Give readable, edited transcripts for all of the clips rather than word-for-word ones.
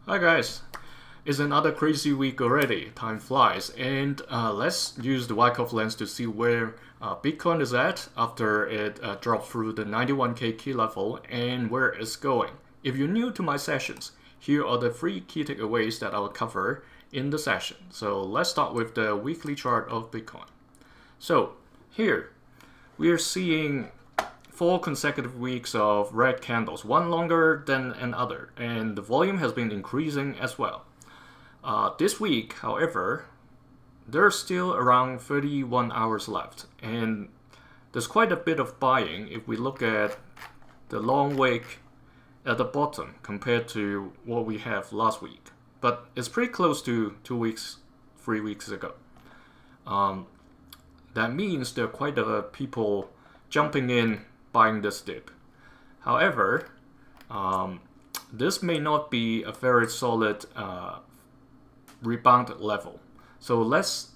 Hi guys, it's another crazy week already. Time flies, and let's use the Wyckoff lens to see where Bitcoin is at after it dropped through the 91k key level and where it's going. If you're new to my sessions, here are the 3 key takeaways that I will cover in the session. So let's start with the weekly chart of Bitcoin. So here we are seeing 4 consecutive weeks of red candles, one longer than another, and the volume has been increasing as well. This week, however, there's still around 31 hours left, and there's quite a bit of buying if we look at the long wick at the bottom compared to what we have last week. But it's pretty close to 2 weeks, 3 weeks ago. That means there are quite a lot of people jumping in buying this dip. However, this may not be a very solid rebound level. So let's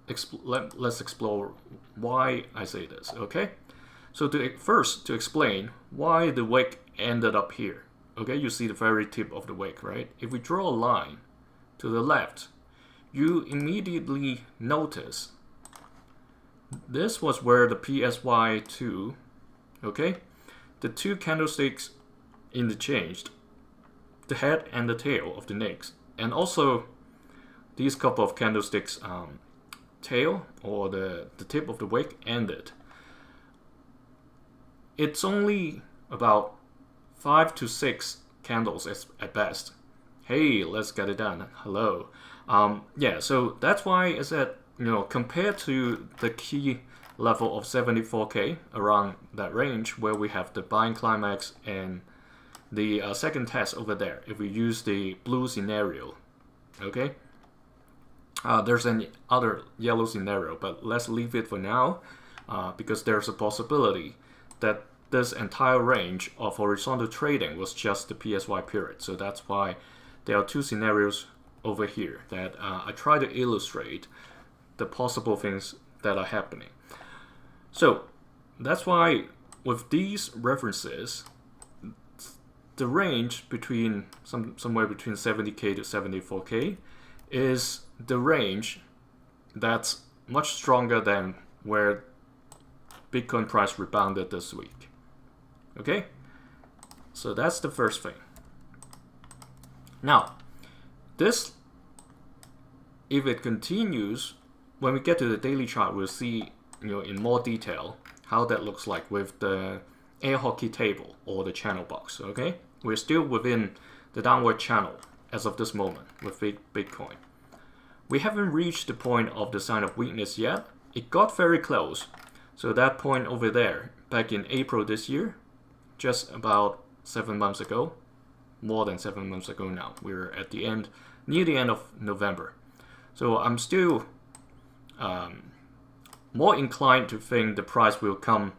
explore why I say this. Okay, so to explain why the wick ended up here. Okay, you see the very tip of the wick, right? If we draw a line to the left, you immediately notice this was where the PSY2, okay, the 2 candlesticks interchanged, the head and the tail of the next, and also these couple of candlesticks tail or the tip of the wick ended. It's only about 5 to 6 candles at best. Hey, let's get it done. Hello. Yeah, so that's why I said, compared to the key level of 74k, around that range where we have the buying climax and the second test over there, if we use the blue scenario, okay? There's an other yellow scenario, but let's leave it for now because there's a possibility that this entire range of horizontal trading was just the PSY period. So that's why there are 2 scenarios over here that I try to illustrate the possible things that are happening. So that's why with these references, the range between somewhere between 70k to 74k is the range that's much stronger than where Bitcoin price rebounded this week. Okay, so that's the first thing. Now, this, if it continues, when we get to the daily chart, we'll see, in more detail how that looks like with the air hockey table or the channel box. Okay, we're still within the downward channel as of this moment with Bitcoin. We haven't reached the point of the sign of weakness yet. It got very close. So that point over there, back in April this year, just about 7 months ago, more than 7 months ago now. We're at the end, near the end of November. So I'm still more inclined to think the price will come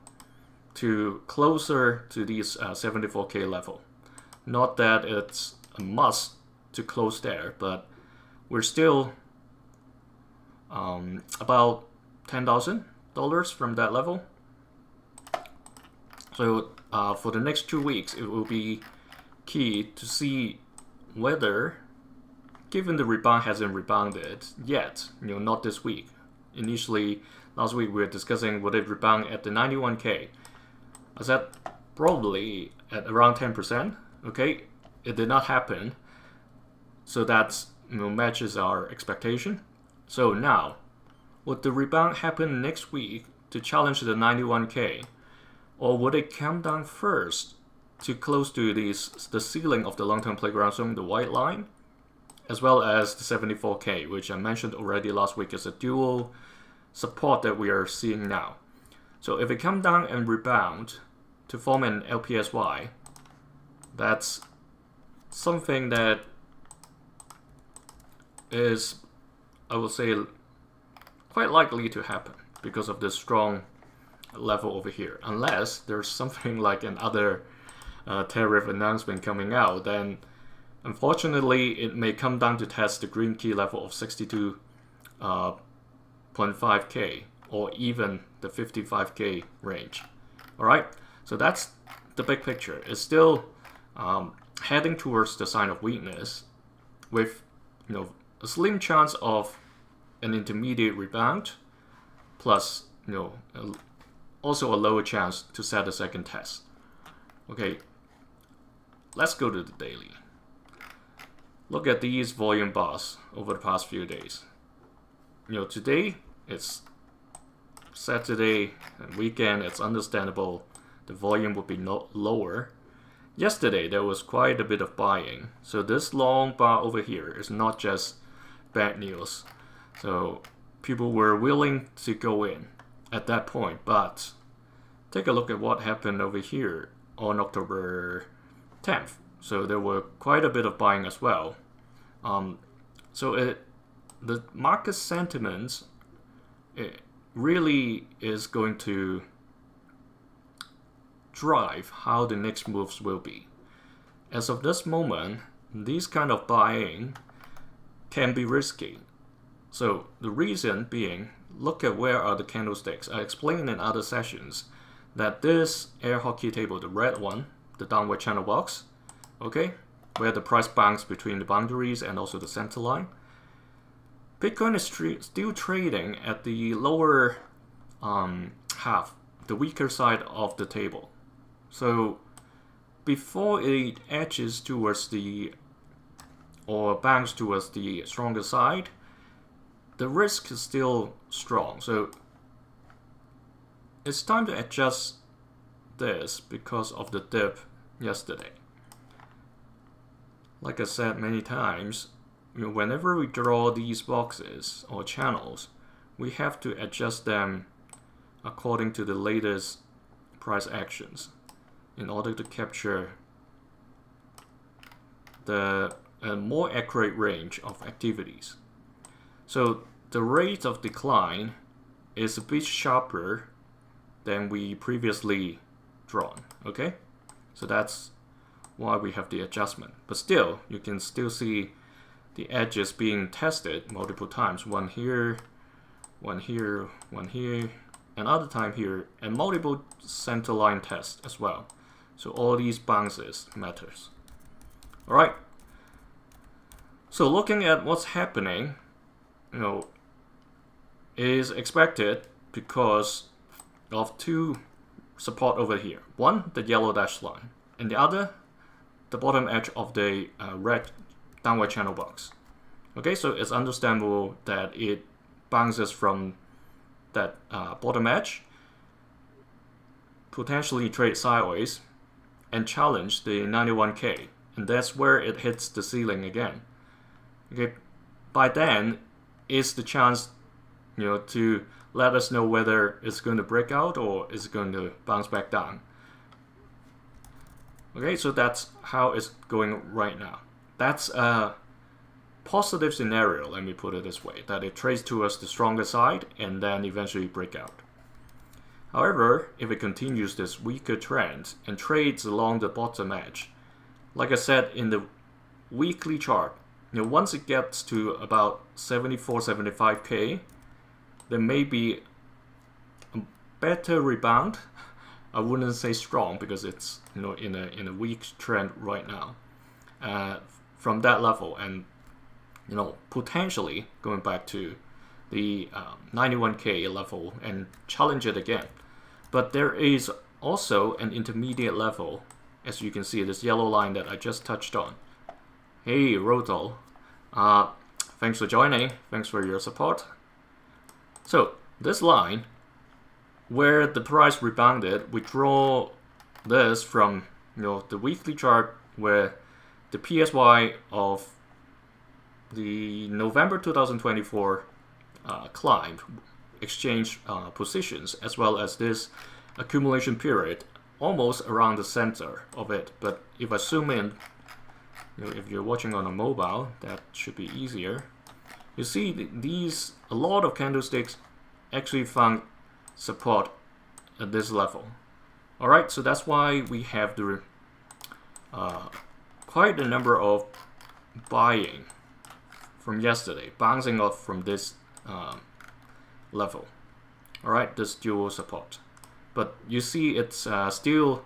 to closer to these 74k level. Not that it's a must to close there, but we're still about $10,000 from that level. So for the next 2 weeks, it will be key to see whether, given the rebound hasn't rebounded yet, not this week. Initially, last week we were discussing would it rebound at the 91k. I said probably at around 10%. Okay, it did not happen. So that matches our expectation. So now, would the rebound happen next week to challenge the 91k, or would it come down first to close to the ceiling of the long-term playground zone, the white line, as well as the 74k, which I mentioned already last week is a dual support that we are seeing now. So if it comes down and rebound to form an LPSY, that's something that is, I would say, quite likely to happen because of the strong level over here. Unless there's something like another tariff announcement coming out, then unfortunately it may come down to test the green key level of 62.5k or even the 55k range. Alright, so that's the big picture. It's still heading towards the sign of weakness with a slim chance of an intermediate rebound plus also a lower chance to set a second test. Okay, let's go to the daily. Look at these volume bars over the past few days. Today it's Saturday and weekend, it's understandable the volume would be lower. Yesterday there was quite a bit of buying, so this long bar over here is not just bad news. So people were willing to go in at that point, but take a look at what happened over here on October 10th. So there were quite a bit of buying as well. The market sentiment really is going to drive how the next moves will be. As of this moment, these kind of buying can be risky. So the reason being, look at where are the candlesticks. I explained in other sessions that this air hockey table, the red one, the downward channel box, okay, where the price bounces between the boundaries and also the center line, Bitcoin is still trading at the lower half, the weaker side of the table. So before it edges towards or bounces towards the stronger side, the risk is still strong. So it's time to adjust this because of the dip yesterday. Like I said many times, whenever we draw these boxes or channels, we have to adjust them according to the latest price actions in order to capture a more accurate range of activities. So the rate of decline is a bit sharper than we previously drawn, okay? So that's why we have the adjustment. But still, you can still see the edges being tested multiple times. One here, one here, one here, another time here, and multiple center line tests as well. So all these bounces matters. All right. So looking at what's happening, is expected because of two support over here. One, the yellow dashed line, and the other, the bottom edge of the red downward channel box. Okay, so it's understandable that it bounces from that bottom edge, potentially trade sideways, and challenge the 91K, and that's where it hits the ceiling again. Okay, by then is the chance, to let us know whether it's going to break out or it's going to bounce back down. Okay, so that's how it's going right now. That's a positive scenario, let me put it this way, that it trades towards the stronger side and then eventually break out. However, if it continues this weaker trend and trades along the bottom edge, like I said in the weekly chart, once it gets to about 74, 75K, there may be a better rebound. I wouldn't say strong because it's in a weak trend right now from that level, and potentially going back to the 91K level and challenge it again. But there is also an intermediate level, as you can see, this yellow line that I just touched on. Hey Rodol, thanks for joining, thanks for your support. So this line where the price rebounded, we draw this from the weekly chart where the PSY of the November 2024 climb exchange positions, as well as this accumulation period almost around the center of it. But if I zoom in, if you're watching on a mobile, that should be easier. You see a lot of candlesticks actually found support at this level. Alright, so that's why we have the quite a number of buying from yesterday, bouncing off from this level. Alright, this dual support. But you see it's still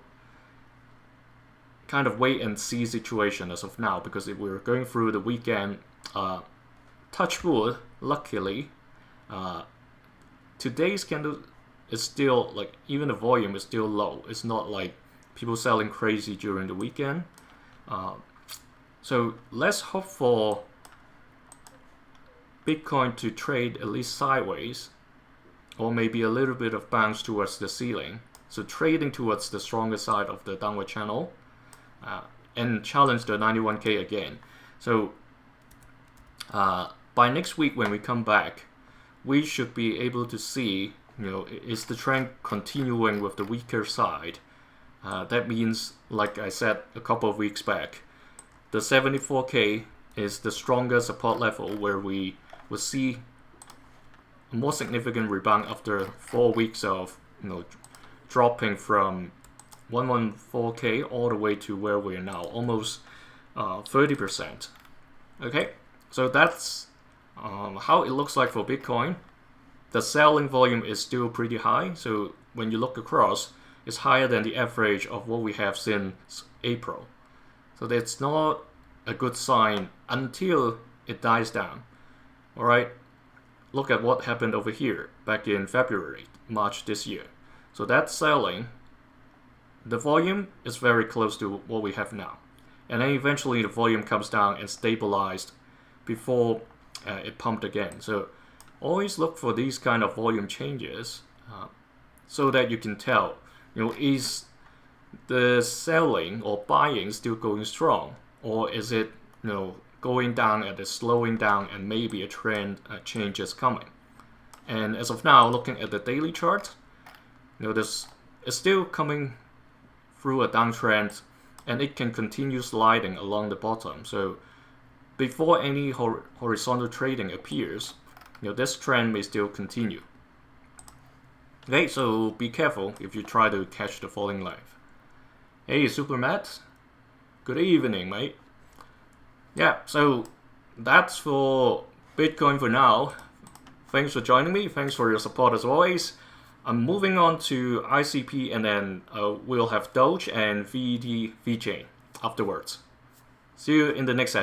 kind of wait and see situation as of now, because if we're going through the weekend, touch wood, luckily, today's candle is still like, even the volume is still low. It's not like people selling crazy during the weekend. So let's hope for Bitcoin to trade at least sideways, or maybe a little bit of bounce towards the ceiling. So trading towards the stronger side of the downward channel, and challenge the 91K again. So by next week when we come back, we should be able to see, is the trend continuing with the weaker side? That means, like I said a couple of weeks back, the 74K is the strongest support level where we will see a more significant rebound after 4 weeks of dropping from 114K all the way to where we are now, almost 30%. Okay, so that's how it looks like for Bitcoin. The selling volume is still pretty high, so when you look across, it's higher than the average of what we have since April. So that's not a good sign until it dies down. Alright, look at what happened over here back in February, March this year. So that's selling. The volume is very close to what we have now. And then eventually the volume comes down and stabilized before it pumped again. So always look for these kind of volume changes so that you can tell, is the selling or buying still going strong, or is it going down and it's slowing down and maybe a trend change is coming. And as of now, looking at the daily chart, this is still coming through a downtrend, and it can continue sliding along the bottom. So before any horizontal trading appears, this trend may still continue. Okay, so be careful if you try to catch the falling knife. Hey, Super Matt. Good evening, mate. Yeah, so that's for Bitcoin for now. Thanks for joining me. Thanks for your support as always. I'm moving on to ICP, and then we'll have Doge and VeChain afterwards. See you in the next session.